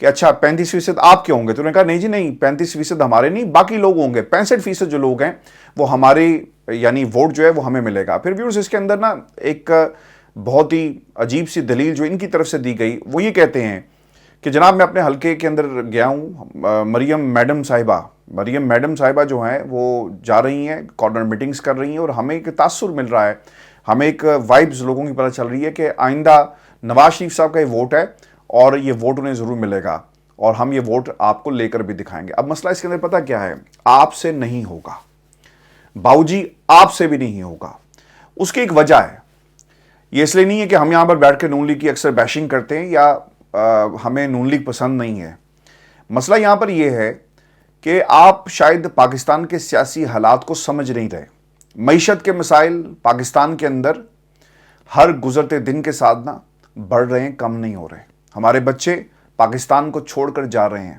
کہ اچھا 35% آپ کے ہوں گے؟ تو انہوں نے کہا نہیں جی نہیں، 35% ہمارے نہیں، باقی لوگ ہوں گے، 65% جو لوگ ہیں وہ ہمارے یعنی ووٹ جو ہے وہ ہمیں ملے گا۔ پھر ویورز اس کے اندر نا ایک بہت ہی عجیب سی دلیل جو ان کی طرف سے دی گئی، وہ یہ کہتے ہیں کہ جناب میں اپنے حلقے کے اندر گیا ہوں، مریم میڈم صاحبہ جو ہیں وہ جا رہی ہیں، کارنر میٹنگز کر رہی ہیں، اور ہمیں ایک تاثر مل رہا ہے، ہمیں ایک وائبز لوگوں کی پتہ چل رہی ہے کہ آئندہ نواز شریف صاحب کا یہ ووٹ ہے اور یہ ووٹ انہیں ضرور ملے گا، اور ہم یہ ووٹ آپ کو لے کر بھی دکھائیں گے۔ اب مسئلہ اس کے اندر پتہ کیا ہے؟ آپ سے نہیں ہوگا باؤ جی، آپ سے بھی نہیں ہوگا۔ اس کی ایک وجہ ہے، یہ اس لیے نہیں ہے کہ ہم یہاں پر بیٹھ کے نون لیگ کی اکثر بیشنگ کرتے ہیں یا ہمیں نون لیگ پسند نہیں ہے۔ مسئلہ یہاں پر یہ ہے کہ آپ شاید پاکستان کے سیاسی حالات کو سمجھ نہیں رہے۔ معیشت کے مسائل پاکستان کے اندر ہر گزرتے دن کے ساتھ نہ بڑھ رہے ہیں، کم نہیں ہو رہے۔ ہمارے بچے پاکستان کو چھوڑ کر جا رہے ہیں،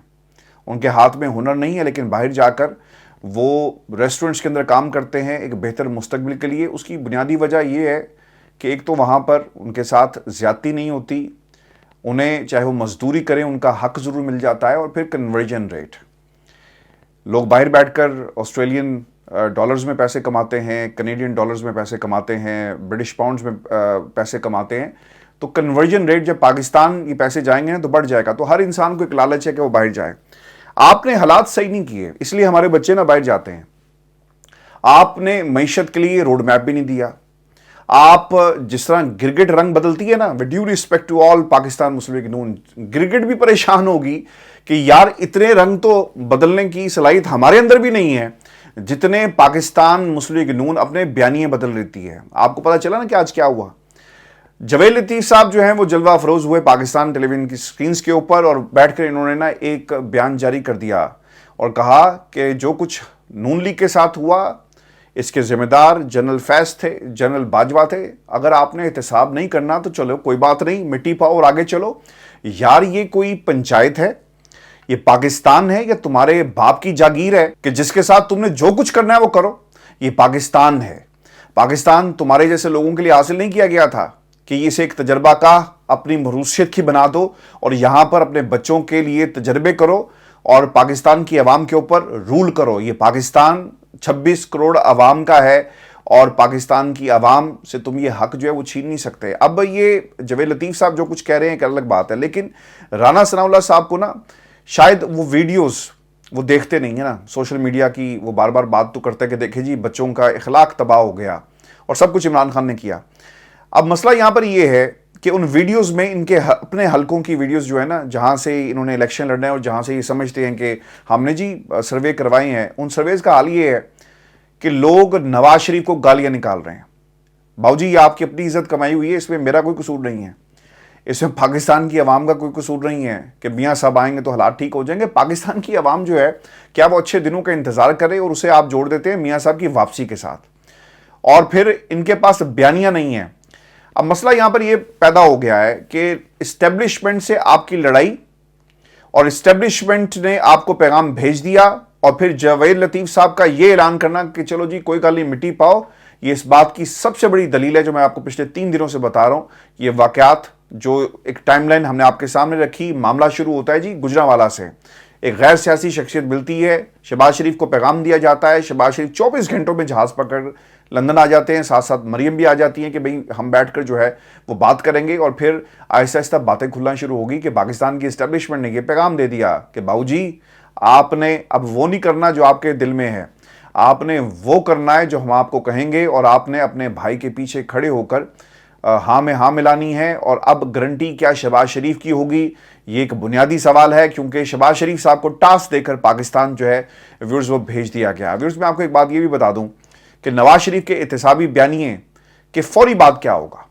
ان کے ہاتھ میں ہنر نہیں ہے، لیکن باہر جا کر وہ ریسٹورنٹس کے اندر کام کرتے ہیں ایک بہتر مستقبل کے لیے۔ اس کی بنیادی وجہ یہ ہے کہ ایک تو وہاں پر ان کے ساتھ زیادتی نہیں ہوتی، انہیں چاہے وہ مزدوری کریں ان کا حق ضرور مل جاتا ہے، اور پھر کنورژن ریٹ، لوگ باہر بیٹھ کر آسٹریلین ڈالرز میں پیسے کماتے ہیں، کینیڈین ڈالرز میں پیسے کماتے ہیں، برٹش پاؤنڈز میں پیسے کماتے ہیں، تو کنورژن ریٹ جب پاکستان یہ پیسے جائیں گے تو بڑھ جائے گا، تو ہر انسان کو ایک لالچ ہے کہ وہ باہر جائے۔ آپ نے حالات صحیح نہیں کیے، اس لیے ہمارے بچے نہ باہر جاتے ہیں۔ آپ نے معیشت کے لیے روڈ میپ بھی نہیں دیا۔ آپ جس طرح گرگٹ رنگ بدلتی ہے نا، with due respect to all Pakistan Muslim League نون، گرگٹ بھی پریشان ہوگی کہ یار اتنے رنگ تو بدلنے کی صلاحیت ہمارے اندر بھی نہیں ہے جتنے پاکستان مسلم لیگ نون اپنے بیانیے بدل لیتی ہے۔ آپ کو پتا چلا نا کہ آج کیا ہوا؟ جوید لطیف صاحب جو ہیں وہ جلوہ افروز ہوئے پاکستان ٹیلی ویژن کی سکرینز کے اوپر، اور بیٹھ کر انہوں نے نا ایک بیان جاری کر دیا اور کہا کہ جو کچھ نون لیگ کے ساتھ ہوا اس کے ذمہ دار جنرل فیض تھے، جنرل باجوہ تھے، اگر آپ نے احتساب نہیں کرنا تو چلو کوئی بات نہیں، مٹی پاؤ اور آگے چلو۔ یار یہ کوئی پنچایت ہے؟ یہ پاکستان ہے یا تمہارے باپ کی جاگیر ہے کہ جس کے ساتھ تم نے جو کچھ کرنا ہے وہ کرو؟ یہ پاکستان ہے۔ پاکستان تمہارے جیسے لوگوں کے لیے حاصل نہیں کیا گیا تھا کہ اسے ایک تجربہ کا اپنی موروثیت کی بنا دو اور یہاں پر اپنے بچوں کے لیے تجربے کرو اور پاکستان کی عوام کے اوپر رول کرو۔ یہ پاکستان 26 کروڑ عوام کا ہے اور پاکستان کی عوام سے تم یہ حق جو ہے وہ چھین نہیں سکتے۔ اب یہ جوید لطیف صاحب جو کچھ کہہ رہے ہیں ایک الگ بات ہے، لیکن رانا ثناء اللہ صاحب کو نا شاید وہ ویڈیوز وہ دیکھتے نہیں ہیں نا، سوشل میڈیا کی وہ بار بار بات تو کرتے کہ دیکھیں جی بچوں کا اخلاق تباہ ہو گیا اور سب کچھ عمران خان نے کیا۔ اب مسئلہ یہاں پر یہ ہے کہ ان ویڈیوز میں ان کے اپنے حلقوں کی ویڈیوز جو ہے نا، جہاں سے انہوں نے الیکشن لڑنا ہے اور جہاں سے یہ سمجھتے ہیں کہ ہم نے جی سروے کروائے ہیں، ان سرویز کا حال یہ ہے کہ لوگ نواز شریف کو گالیاں نکال رہے ہیں۔ باؤ جی یہ آپ کی اپنی عزت کمائی ہوئی ہے، اس میں میرا کوئی قصور نہیں ہے، اس میں پاکستان کی عوام کا کوئی قصور نہیں ہے کہ میاں صاحب آئیں گے تو حالات ٹھیک ہو جائیں گے۔ پاکستان کی عوام جو ہے کیا وہ اچھے دنوں کا انتظار کرے اور اسے آپ جوڑ دیتے ہیں میاں صاحب کی واپسی کے ساتھ، اور پھر ان کے پاس بیانیاں نہیں ہیں۔ اب مسئلہ یہاں پر یہ پیدا ہو گیا ہے کہ اسٹیبلشمنٹ سے آپ کی لڑائی، اور اسٹیبلشمنٹ نے آپ کو پیغام بھیج دیا، اور پھر جوید لطیف صاحب کا یہ اعلان کرنا کہ چلو جی کوئی گل نہیں مٹی پاؤ، یہ اس بات کی سب سے بڑی دلیل ہے جو میں آپ کو پچھلے 3 دنوں سے بتا رہا ہوں۔ یہ واقعات جو ایک ٹائم لائن ہم نے آپ کے سامنے رکھی، معاملہ شروع ہوتا ہے جی گجرانوالہ سے، ایک غیر سیاسی شخصیت ملتی ہے، شہباز شریف کو پیغام دیا جاتا ہے، شہباز شریف 24 گھنٹوں میں جہاز پکڑ لندن آ جاتے ہیں، ساتھ ساتھ مریم بھی آ جاتی ہیں کہ بھئی ہم بیٹھ کر جو ہے وہ بات کریں گے، اور پھر آہستہ آہستہ باتیں کھلنا شروع ہوگی کہ پاکستان کی اسٹیبلشمنٹ نے یہ پیغام دے دیا کہ باؤ جی آپ نے اب وہ نہیں کرنا جو آپ کے دل میں ہے، آپ نے وہ کرنا ہے جو ہم آپ کو کہیں گے، اور آپ نے اپنے بھائی کے پیچھے کھڑے ہو کر ہاں میں ہاں ملانی ہے۔ اور اب گارنٹی کیا شہباز شریف کی ہوگی؟ یہ ایک بنیادی سوال ہے، کیونکہ شہباز شریف صاحب کو ٹاسک دے کر پاکستان جو ہے ویورز وہ بھیج دیا گیا۔ ویورز میں آپ کو ایک بات یہ بھی بتا دوں کہ نواز شریف کے احتسابی بیانیے کہ فوری بات کیا ہوگا،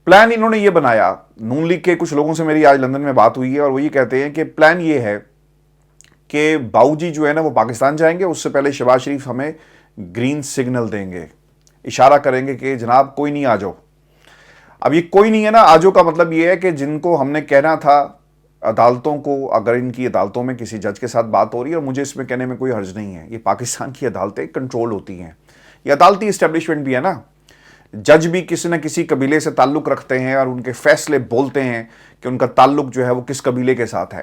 پلان انہوں نے یہ بنایا۔ نون لیگ کے کچھ لوگوں سے میری آج لندن میں بات ہوئی ہے اور وہ یہ کہتے ہیں کہ پلان یہ ہے کہ باؤ جی جو ہے نا وہ پاکستان جائیں گے، اس سے پہلے شہباز شریف ہمیں گرین سگنل دیں گے، اشارہ کریں گے کہ جناب کوئی نہیں آ جاؤ۔ اب یہ کوئی نہیں ہے نا آ جاؤ کا مطلب یہ ہے کہ جن کو ہم نے کہنا تھا عدالتوں کو، اگر ان کی عدالتوں میں کسی جج کے ساتھ بات ہو رہی ہے، اور مجھے اس میں کہنے میں کوئی حرج نہیں ہے، یہ پاکستان کی عدالتیں کنٹرول ہوتی ہیں، یہ عدالتی اسٹیبلشمنٹ بھی ہے نا، جج بھی کسی نہ کسی قبیلے سے تعلق رکھتے ہیں اور ان کے فیصلے بولتے ہیں کہ ان کا تعلق جو ہے وہ کس قبیلے کے ساتھ ہے۔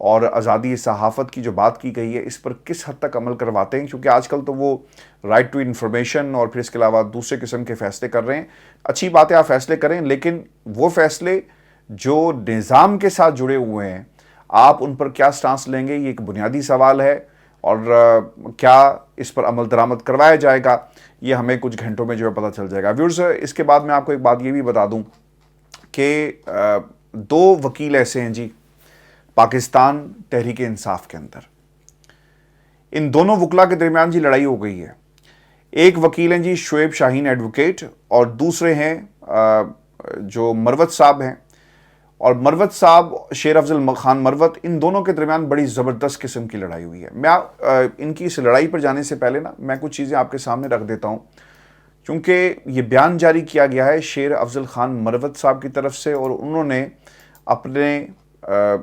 اور آزادی صحافت کی جو بات کی گئی ہے اس پر کس حد تک عمل کرواتے ہیں، کیونکہ آج کل تو وہ رائٹ ٹو انفارمیشن اور پھر اس کے علاوہ دوسرے قسم کے فیصلے کر رہے ہیں۔ اچھی بات ہے آپ فیصلے کریں، لیکن وہ فیصلے جو نظام کے ساتھ جڑے ہوئے ہیں آپ ان پر کیا سٹانس لیں گے، یہ ایک بنیادی سوال ہے، اور کیا اس پر عمل درآمد کروایا جائے گا یہ ہمیں کچھ گھنٹوں میں جو ہے پتہ چل جائے گا۔ ویورز، اس کے بعد میں آپ کو ایک بات یہ بھی بتا دوں کہ دو وکیل ایسے ہیں جی پاکستان تحریک انصاف کے اندر، ان دونوں وکلا کے درمیان جی لڑائی ہو گئی ہے۔ ایک وکیل ہیں جی شعیب شاہین ایڈوکیٹ، اور دوسرے ہیں جو مروت صاحب ہیں، اور مروت صاحب شیر افضل خان مروت، ان دونوں کے درمیان بڑی زبردست قسم کی لڑائی ہوئی ہے۔ میں ان کی اس لڑائی پر جانے سے پہلے میں کچھ چیزیں آپ کے سامنے رکھ دیتا ہوں، چونکہ یہ بیان جاری کیا گیا ہے شیر افضل خان مروت صاحب کی طرف سے، اور انہوں نے اپنے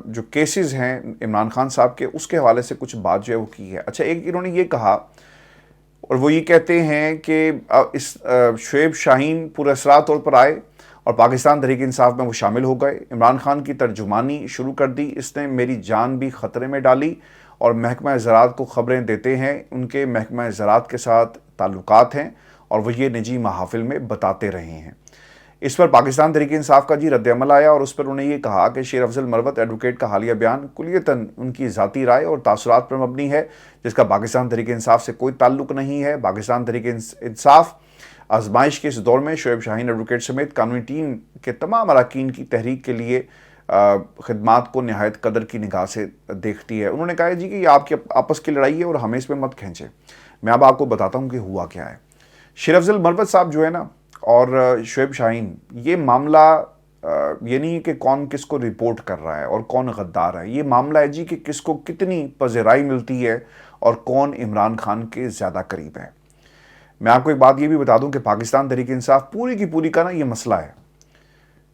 جو کیسز ہیں عمران خان صاحب کے اس کے حوالے سے کچھ بات جو ہے وہ کی ہے۔ اچھا، ایک انہوں نے یہ کہا، اور وہ یہ کہتے ہیں کہ اس شعیب شاہین پراسرار طور پر آئے اور پاکستان تحریک انصاف میں وہ شامل ہو گئے، عمران خان کی ترجمانی شروع کر دی، اس نے میری جان بھی خطرے میں ڈالی، اور محکمہ زراعت کو خبریں دیتے ہیں، ان کے محکمہ زراعت کے ساتھ تعلقات ہیں اور وہ یہ نجی محافل میں بتاتے رہے ہیں۔ اس پر پاکستان تحریک انصاف کا جی رد عمل آیا، اور اس پر انہوں نے یہ کہا کہ شیر افضل مروت ایڈوکیٹ کا حالیہ بیان کلیتاً ان کی ذاتی رائے اور تاثرات پر مبنی ہے، جس کا پاکستان تحریک انصاف سے کوئی تعلق نہیں ہے۔ پاکستان تحریک انصاف آزمائش کے اس دور میں شعیب شاہین ایڈوکیٹ سمیت قانونی ٹیم کے تمام اراکین کی تحریک کے لیے خدمات کو نہایت قدر کی نگاہ سے دیکھتی ہے۔ انہوں نے کہا جی کہ یہ آپ کی آپس کی لڑائی ہے اور ہمیں اس میں مت کھینچیں۔ میں اب آپ کو بتاتا ہوں کہ ہوا کیا ہے۔ شیر افضل مروت صاحب جو ہے نا اور شعیب شاہین، یہ معاملہ یہ نہیں ہے کہ کون کس کو رپورٹ کر رہا ہے اور کون غدار ہے، یہ معاملہ ہے جی کہ کس کو کتنی پذیرائی ملتی ہے اور کون عمران خان کے زیادہ قریب ہے۔ میں آپ کو ایک بات یہ بھی بتا دوں کہ پاکستان تحریک انصاف پوری کی پوری کا یہ مسئلہ ہے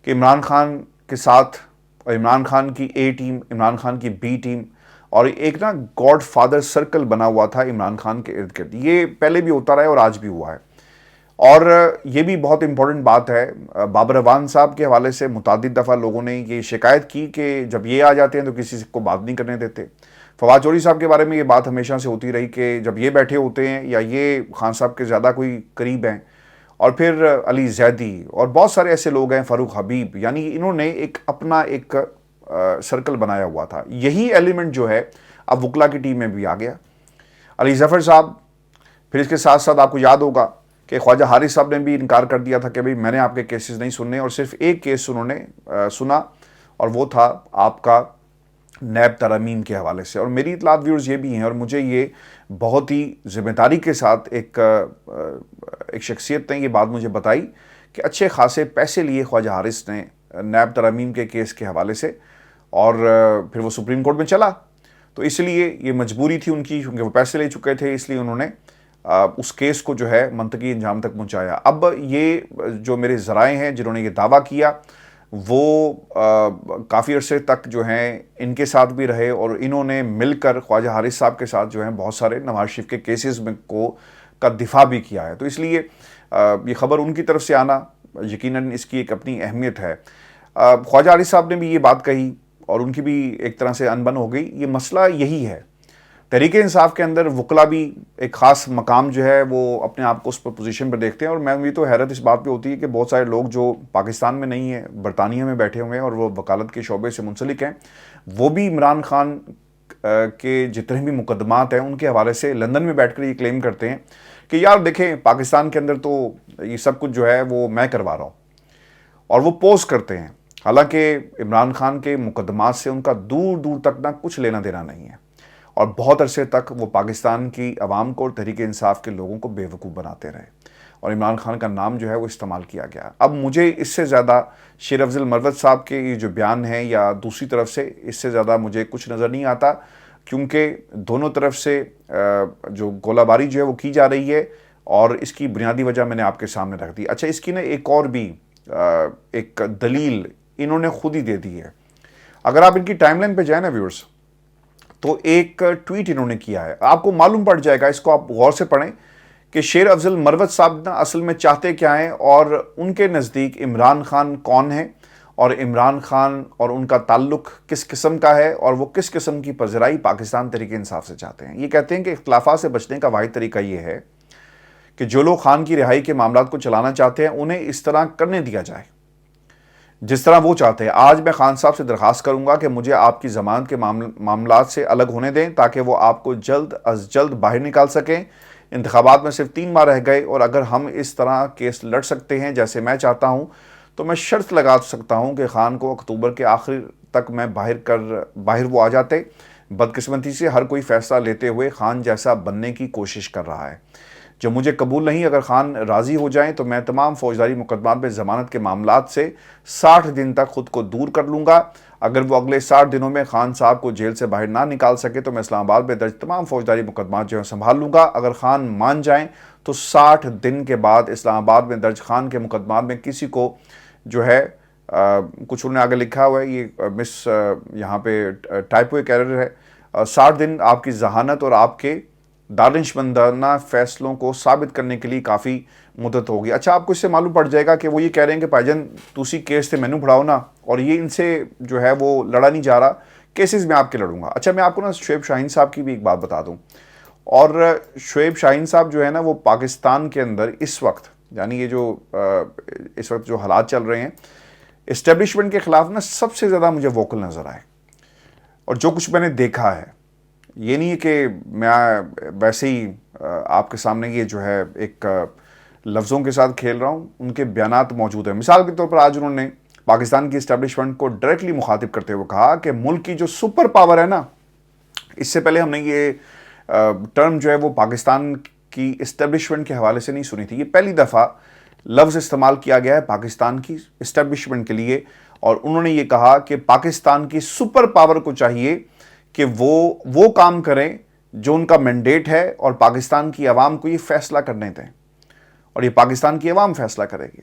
کہ عمران خان کے ساتھ، اور عمران خان کی اے ٹیم، عمران خان کی بی ٹیم، اور ایک گاڈ فادر سرکل بنا ہوا تھا عمران خان کے ارد گرد۔ یہ پہلے بھی ہوتا رہا ہے اور آج بھی ہوا ہے۔ اور یہ بھی بہت امپورٹنٹ بات ہے، بابر اعوان صاحب کے حوالے سے متعدد دفعہ لوگوں نے یہ شکایت کی کہ جب یہ آ جاتے ہیں تو کسی کو بات نہیں کرنے دیتے۔ فواد چوہدری صاحب کے بارے میں یہ بات ہمیشہ سے ہوتی رہی کہ جب یہ بیٹھے ہوتے ہیں یا یہ خان صاحب کے زیادہ کوئی قریب ہیں، اور پھر علی زیدی اور بہت سارے ایسے لوگ ہیں، فاروق حبیب، یعنی انہوں نے ایک اپنا ایک سرکل بنایا ہوا تھا۔ یہی ایلیمنٹ جو ہے اب وکلا کی ٹیم میں بھی آ گیا۔ علی ظفر صاحب، پھر اس کے ساتھ ساتھ آپ کو یاد ہوگا کہ خواجہ حارث صاحب نے بھی انکار کر دیا تھا کہ بھئی میں نے آپ کے کیسز نہیں سننے، اور صرف ایک کیس انہوں نے سنا، اور وہ تھا آپ کا نیب ترامیم کے حوالے سے۔ اور میری اطلاعات ویورز یہ بھی ہیں، اور مجھے یہ بہت ہی ذمہ داری کے ساتھ ایک شخصیت نے یہ بات مجھے بتائی کہ اچھے خاصے پیسے لیے خواجہ حارث نے نیب ترامیم کے کیس کے حوالے سے، اور پھر وہ سپریم کورٹ میں چلا، تو اس لیے یہ مجبوری تھی ان کی، کیونکہ وہ پیسے لے چکے تھے، اس لیے انہوں نے اس کیس کو جو ہے منطقی انجام تک پہنچایا۔ اب یہ جو میرے ذرائع ہیں جنہوں نے یہ دعویٰ کیا، وہ کافی عرصے تک جو ہیں ان کے ساتھ بھی رہے، اور انہوں نے مل کر خواجہ حارث صاحب کے ساتھ جو ہیں بہت سارے نواز شریف کے کیسز میں کا دفاع بھی کیا ہے، تو اس لیے یہ خبر ان کی طرف سے آنا یقیناً اس کی ایک اپنی اہمیت ہے۔ خواجہ حارث صاحب نے بھی یہ بات کہی، اور ان کی بھی ایک طرح سے انبن ہو گئی۔ یہ مسئلہ یہی ہے، تحریک انصاف کے اندر وکلا بھی ایک خاص مقام جو ہے وہ اپنے آپ کو اس پر پوزیشن پر دیکھتے ہیں، اور میں بھی تو حیرت اس بات پہ ہوتی ہے کہ بہت سارے لوگ جو پاکستان میں نہیں ہیں، برطانیہ میں بیٹھے ہوئے ہیں اور وہ وکالت کے شعبے سے منسلک ہیں، وہ بھی عمران خان کے جتنے بھی مقدمات ہیں ان کے حوالے سے لندن میں بیٹھ کر یہ کلیم کرتے ہیں کہ یار دیکھیں پاکستان کے اندر تو یہ سب کچھ جو ہے وہ میں کروا رہا ہوں، اور وہ پوز کرتے ہیں، حالانکہ عمران خان کے مقدمات سے ان کا دور دور تک کچھ لینا دینا نہیں ہے، اور بہت عرصے تک وہ پاکستان کی عوام کو اور تحریک انصاف کے لوگوں کو بے وقوف بناتے رہے، اور عمران خان کا نام جو ہے وہ استعمال کیا گیا۔ اب مجھے اس سے زیادہ شیر افضل مروت صاحب کے یہ جو بیان ہیں یا دوسری طرف سے، اس سے زیادہ مجھے کچھ نظر نہیں آتا، کیونکہ دونوں طرف سے جو گولہ باری جو ہے وہ کی جا رہی ہے، اور اس کی بنیادی وجہ میں نے آپ کے سامنے رکھ دی۔ اچھا، اس کی ایک اور بھی ایک دلیل انہوں نے خود ہی دے دی ہے۔ اگر آپ ان کی ٹائم لائن پہ جائیں نا ویورز، تو ایک ٹویٹ انہوں نے کیا ہے، آپ کو معلوم پڑ جائے گا، اس کو آپ غور سے پڑھیں کہ شیر افضل مروت صاحب اصل میں چاہتے کیا ہیں، اور ان کے نزدیک عمران خان کون ہے، اور عمران خان اور ان کا تعلق کس قسم کا ہے اور وہ کس قسم کی پذیرائی پاکستان تحریک انصاف سے چاہتے ہیں۔ یہ کہتے ہیں کہ اختلافات سے بچنے کا واحد طریقہ یہ ہے کہ جو لوگ خان کی رہائی کے معاملات کو چلانا چاہتے ہیں انہیں اس طرح کرنے دیا جائے جس طرح وہ چاہتے ہیں۔ آج میں خان صاحب سے درخواست کروں گا کہ مجھے آپ کی ضمانت کے معاملات سے الگ ہونے دیں تاکہ وہ آپ کو جلد از جلد باہر نکال سکیں۔ انتخابات میں صرف 3 ماہ رہ گئے اور اگر ہم اس طرح کیس لڑ سکتے ہیں جیسے میں چاہتا ہوں تو میں شرط لگا سکتا ہوں کہ خان کو اکتوبر کے آخر تک میں باہر وہ آ جاتے۔ بدقسمتی سے ہر کوئی فیصلہ لیتے ہوئے خان جیسا بننے کی کوشش کر رہا ہے جو مجھے قبول نہیں۔ اگر خان راضی ہو جائیں تو میں تمام فوجداری مقدمات میں ضمانت کے معاملات سے 60 دن تک خود کو دور کر لوں گا۔ اگر وہ اگلے 60 دنوں میں خان صاحب کو جیل سے باہر نہ نکال سکے تو میں اسلام آباد میں درج تمام فوجداری مقدمات جو ہیں سنبھال لوں گا۔ اگر خان مان جائیں تو 60 دن کے بعد اسلام آباد میں درج خان کے مقدمات میں کسی کو جو ہے کچھ انہوں نے آگے لکھا ہوا ہے، یہ مس یہاں پہ ٹائپو ایک ایرر ہے، 60 دن آپ کی ذہانت اور آپ کے دانشمندانہ فیصلوں کو ثابت کرنے کے لیے کافی مدت ہوگی۔ اچھا، آپ کو اس سے معلوم پڑ جائے گا کہ وہ یہ کہہ رہے ہیں کہ بھائی جان تسی کیس سے مینوں پڑھاؤ نا، اور یہ ان سے جو ہے وہ لڑا نہیں جا رہا، کیسز میں آپ کے لڑوں گا۔ اچھا، میں آپ کو نا شعیب شاہین صاحب کی بھی ایک بات بتا دوں، اور شعیب شاہین صاحب جو ہے نا وہ پاکستان کے اندر اس وقت، یعنی یہ جو اس وقت جو حالات چل رہے ہیں اسٹیبلشمنٹ کے خلاف نا سب سے زیادہ مجھے ووکل نظر آئے، اور جو کچھ میں نے دیکھا ہے یہ نہیں ہے کہ میں ویسے ہی آپ کے سامنے یہ جو ہے ایک لفظوں کے ساتھ کھیل رہا ہوں، ان کے بیانات موجود ہیں۔ مثال کے طور پر آج انہوں نے پاکستان کی اسٹیبلشمنٹ کو ڈائریکٹلی مخاطب کرتے ہوئے کہا کہ ملک کی جو سپر پاور ہے نا، اس سے پہلے ہم نے یہ ٹرم جو ہے وہ پاکستان کی اسٹیبلشمنٹ کے حوالے سے نہیں سنی تھی، یہ پہلی دفعہ لفظ استعمال کیا گیا ہے پاکستان کی اسٹیبلشمنٹ کے لیے، اور انہوں نے یہ کہا کہ پاکستان کی سپر پاور کو چاہیے کہ وہ کام کریں جو ان کا مینڈیٹ ہے اور پاکستان کی عوام کو یہ فیصلہ کرنے دیں، اور یہ پاکستان کی عوام فیصلہ کرے گی۔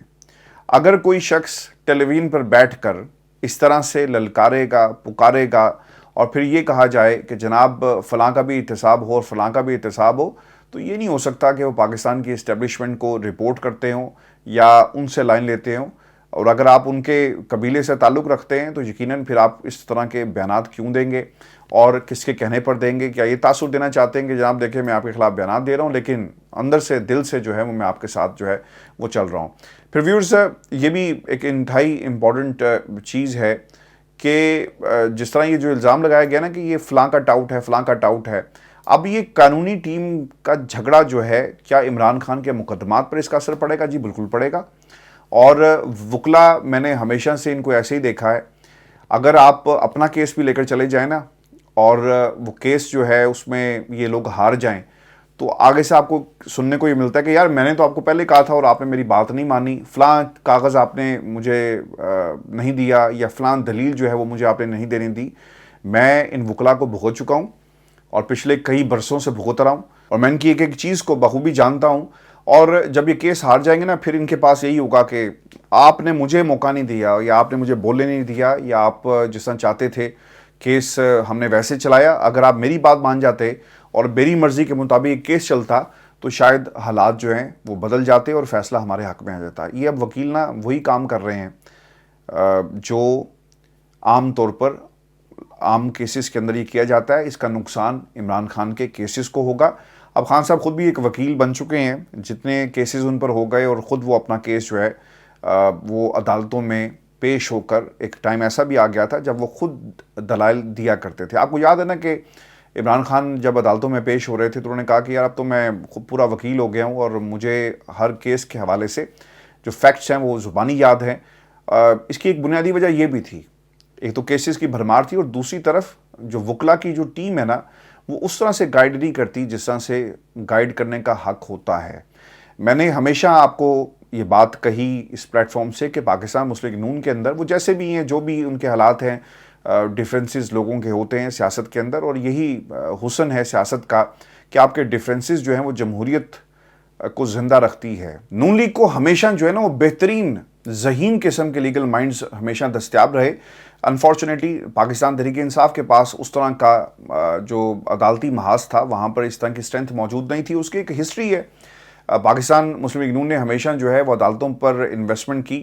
اگر کوئی شخص ٹیلی ویژن پر بیٹھ کر اس طرح سے للکارے گا، پکارے گا، اور پھر یہ کہا جائے کہ جناب فلاں کا بھی احتساب ہو اور فلاں کا بھی احتساب ہو، تو یہ نہیں ہو سکتا کہ وہ پاکستان کی اسٹیبلشمنٹ کو رپورٹ کرتے ہوں یا ان سے لائن لیتے ہوں۔ اور اگر آپ ان کے قبیلے سے تعلق رکھتے ہیں تو یقیناً پھر آپ اس طرح کے بیانات کیوں دیں گے اور کس کے کہنے پر دیں گے؟ کیا یہ تاثر دینا چاہتے ہیں کہ جناب دیکھیں میں آپ کے خلاف بیانات دے رہا ہوں لیکن اندر سے دل سے جو ہے وہ میں آپ کے ساتھ جو ہے وہ چل رہا ہوں؟ پھر ویورز، یہ بھی ایک انتہائی امپورٹنٹ چیز ہے کہ جس طرح یہ جو الزام لگایا گیا نا کہ یہ فلاں کا ٹاؤٹ ہے، فلاں کا ٹاؤٹ ہے، اب یہ قانونی ٹیم کا جھگڑا جو ہے کیا عمران خان کے مقدمات پر اس کا اثر پڑے گا؟ جی بالکل پڑے گا۔ اور وکلا میں نے ہمیشہ سے ان کو ایسے ہی دیکھا ہے، اگر آپ اپنا کیس بھی لے کر چلے جائیں نا اور وہ کیس جو ہے اس میں یہ لوگ ہار جائیں تو آگے سے آپ کو سننے کو یہ ملتا ہے کہ یار میں نے تو آپ کو پہلے کہا تھا اور آپ نے میری بات نہیں مانی، فلاں کاغذ آپ نے مجھے نہیں دیا یا فلاں دلیل جو ہے وہ مجھے آپ نے نہیں دینے دی۔ میں ان وکلا کو بھگت چکا ہوں اور پچھلے کئی برسوں سے بھگت رہا ہوں، اور میں ان کی ایک ایک چیز کو بخوبی جانتا ہوں، اور جب یہ کیس ہار جائیں گے نا پھر ان کے پاس یہی ہوگا کہ آپ نے مجھے موقع نہیں دیا یا آپ نے مجھے بولنے نہیں دیا یا آپ جس طرح چاہتے تھے کیس ہم نے ویسے چلایا۔ اگر آپ میری بات مان جاتے اور میری مرضی کے مطابق کیس چلتا تو شاید حالات جو ہیں وہ بدل جاتے اور فیصلہ ہمارے حق میں آ جاتا۔ یہ اب وکیل نا وہی کام کر رہے ہیں جو عام طور پر عام کیسز کے اندر یہ کیا جاتا ہے۔ اس کا نقصان عمران خان کے کیسز کو ہوگا۔ اب خان صاحب خود بھی ایک وکیل بن چکے ہیں، جتنے کیسز ان پر ہو گئے اور خود وہ اپنا کیس جو ہے وہ عدالتوں میں پیش ہو کر ایک ٹائم ایسا بھی آ گیا تھا جب وہ خود دلائل دیا کرتے تھے۔ آپ کو یاد ہے نا کہ عمران خان جب عدالتوں میں پیش ہو رہے تھے تو انہوں نے کہا کہ یار اب تو میں خود پورا وکیل ہو گیا ہوں اور مجھے ہر کیس کے حوالے سے جو فیکٹس ہیں وہ زبانی یاد ہیں۔ اس کی ایک بنیادی وجہ یہ بھی تھی، ایک تو کیسز کی بھرمار تھی اور دوسری طرف جو وکلا کی جو ٹیم ہے نا وہ اس طرح سے گائیڈ نہیں کرتی جس طرح سے گائیڈ کرنے کا حق ہوتا ہے۔ میں نے ہمیشہ آپ کو یہ بات کہی اس پلیٹ فارم سے کہ پاکستان مسلم لیگ نون کے اندر وہ جیسے بھی ہیں، جو بھی ان کے حالات ہیں، ڈیفرنسز لوگوں کے ہوتے ہیں سیاست کے اندر، اور یہی حسن ہے سیاست کا کہ آپ کے ڈیفرنسز جو ہیں وہ جمہوریت کو زندہ رکھتی ہے۔ نون لیگ کو ہمیشہ جو ہے نا وہ بہترین ذہین قسم کے لیگل مائنڈز ہمیشہ دستیاب رہے۔ انفارچونیٹلی پاکستان تحریک انصاف کے پاس اس طرح کا جو عدالتی محاذ تھا وہاں پر اس طرح کی اسٹرینتھ موجود نہیں تھی۔ اس کی ایک ہسٹری ہے، پاکستان مسلم لیگ نون نے ہمیشہ جو ہے وہ عدالتوں پر انویسٹمنٹ کی،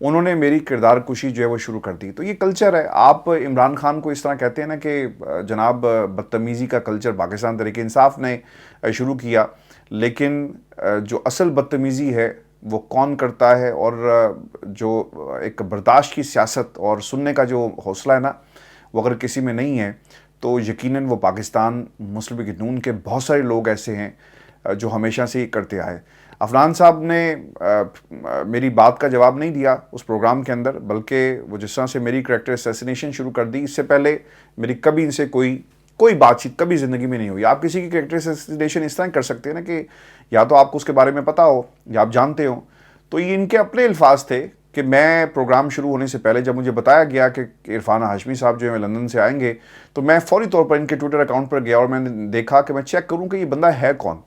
انہوں نے میری کردار کشی جو ہے وہ شروع کر دی. تو یہ کلچر ہے. آپ عمران خان کو اس طرح کہتے ہیں نا کہ جناب بدتمیزی کا کلچر پاکستان تحریک انصاف نے شروع کیا، لیکن جو اصل بدتمیزی ہے وہ کون کرتا ہے، اور جو ایک برداشت کی سیاست اور سننے کا جو حوصلہ ہے نا، وہ اگر کسی میں نہیں ہے تو یقیناً وہ پاکستان مسلم لیگ نون کے بہت سارے لوگ ایسے ہیں جو ہمیشہ سے ہی کرتے آئے. عفنان صاحب نے میری بات کا جواب نہیں دیا اس پروگرام کے اندر، بلکہ وہ جس طرح سے میری کریکٹر اسیسینیشن شروع کر دی، اس سے پہلے میری کبھی ان سے کوئی بات چیت کبھی زندگی میں نہیں ہوئی. آپ کسی کی کریکٹر اسیسینیشن اس طرح کر سکتے ہیں نا کہ یا تو آپ کو اس کے بارے میں پتا ہو یا آپ جانتے ہو. تو یہ ان کے اپنے الفاظ تھے کہ میں پروگرام شروع ہونے سے پہلے جب مجھے بتایا گیا کہ عرفان ہاشمی صاحب جو ہے لندن سے آئیں گے، تو میں فوری طور پر ان کے ٹویٹر اکاؤنٹ پر گیا اور میں نے دیکھا کہ میں چیک کروں کہ یہ بندہ ہے کون.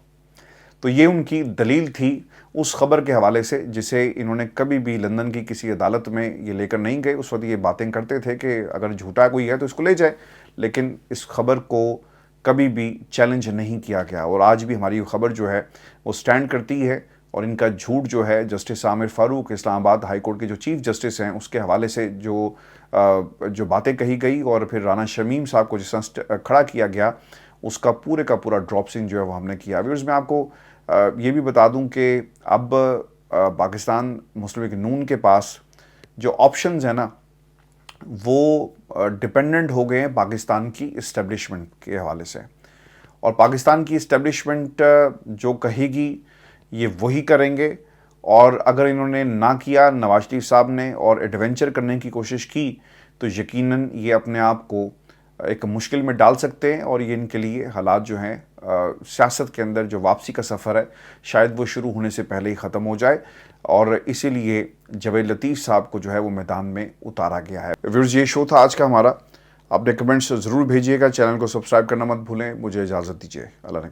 تو یہ ان کی دلیل تھی اس خبر کے حوالے سے جسے انہوں نے کبھی بھی لندن کی کسی عدالت میں یہ لے کر نہیں گئے. اس وقت یہ باتیں کرتے تھے کہ اگر جھوٹا کوئی ہے تو اس کو لے جائے، لیکن اس خبر کو کبھی بھی چیلنج نہیں کیا گیا. اور آج بھی ہماری خبر جو ہے وہ سٹینڈ کرتی ہے، اور ان کا جھوٹ جو ہے جسٹس عامر فاروق اسلام آباد ہائی کورٹ کے جو چیف جسٹس ہیں اس کے حوالے سے جو باتیں کہی گئی، اور پھر رانا شمیم صاحب کو جس طرح کھڑا کیا گیا، اس کا پورا ڈراپسنگ جو ہے وہ ہم نے کیا. ویورز میں آپ کو یہ بھی بتا دوں کہ اب پاکستان مسلم لیگ نون کے پاس جو آپشنز ہیں نا وہ ڈپینڈنٹ ہو گئے ہیں پاکستان کی اسٹیبلشمنٹ کے حوالے سے. اور پاکستان کی اسٹیبلشمنٹ جو کہے گی یہ وہی کریں گے، اور اگر انہوں نے نہ کیا، نواز شریف صاحب نے، اور ایڈونچر کرنے کی کوشش کی، تو یقیناً یہ اپنے آپ کو ایک مشکل میں ڈال سکتے ہیں. اور یہ ان کے لیے حالات جو ہیں سیاست کے اندر جو واپسی کا سفر ہے شاید وہ شروع ہونے سے پہلے ہی ختم ہو جائے، اور اسی لیے جاوید لطیف صاحب کو جو ہے وہ میدان میں اتارا گیا ہے. ویورز یہ شو تھا آج کا ہمارا. اپنے کمنٹس ضرور بھیجیے گا، چینل کو سبسکرائب کرنا مت بھولیں. مجھے اجازت دیجیے، اللہ نے